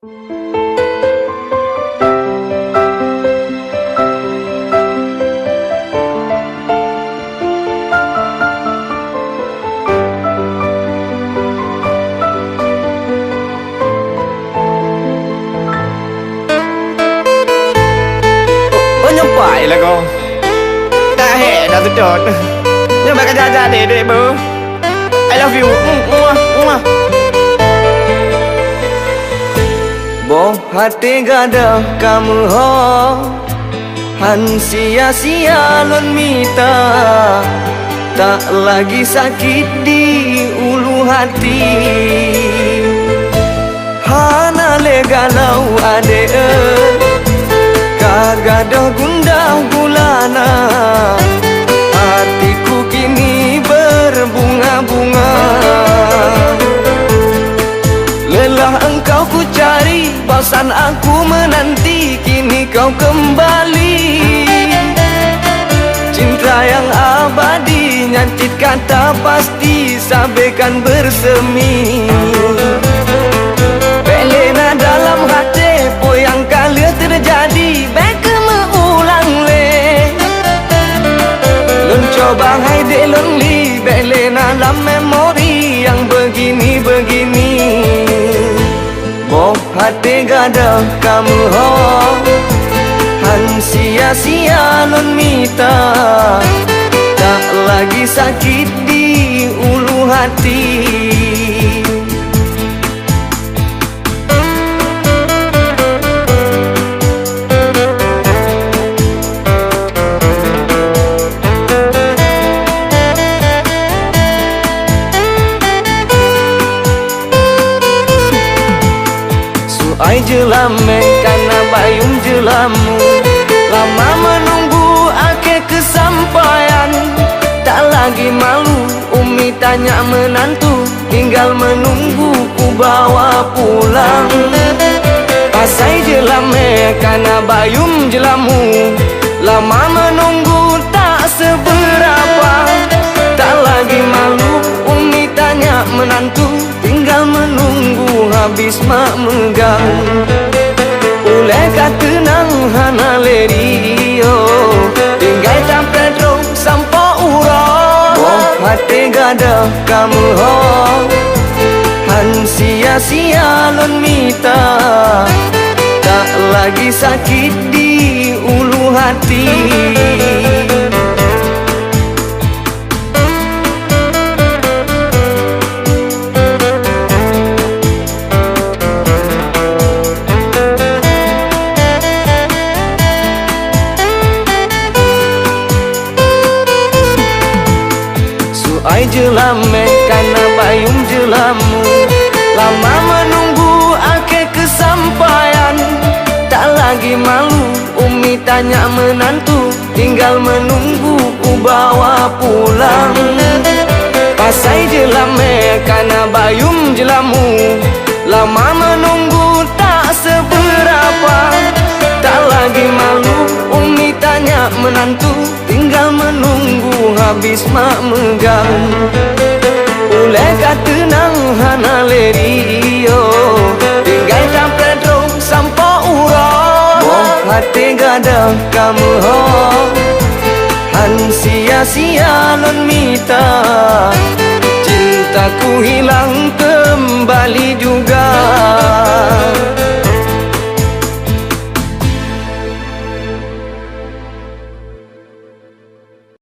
Nhắm là con ta hẹn là tôi trột nhưng mà cái ra để bơ I love you Bom hati gada kamu ho Han sia-sia lon mita Tak lagi sakit di ulu hati Hana le galau ade Kagadah gundah gulana Hatiku kini berbunga-bunga Lelah engkau ku cari Bosan aku menanti Kini kau kembali Cinta yang abadi Nyantit kata pasti Sampaikan bersemi Belena dalam hati Po yang kali terjadi Beka mengulang le Lun coba hai de lonely Belena dalam memori Yang begini-begini Boh hati gada kamu ho Han sia-sia lun mita Tak lagi sakit di ulu hati Ai jelame karena bayung jelamu Lama menunggu akhir kesampaian Tak lagi malu Umi tanya menantu Tinggal menunggu ku bawa pulang Pasai jelame karena bayung jelamu Lama menunggu tak seberapa Tak lagi malu Umi tanya menantu Tinggal menunggu habis mak megang Ule katenang hana lerio Tinggal tak pedro sampo uro Oh hati gada kamu ho Han sia-sia lon mita Tak lagi sakit di ulu hati Ai jelame karena bayung jelamu Lama menunggu akhir kesampaian Tak lagi malu Umi tanya menantu Tinggal menunggu ku bawa pulang Pasai jelame karena bayung jelamu Lama menunggu tak seberapa Tak lagi malu Umi tanya menantu Tinggal menunggu habis mak megang Ule katenang hana lerio Tinggal tak pedro sampo uro Oh hati gada kamu ho Han sia-sia lon mita Cintaku hilang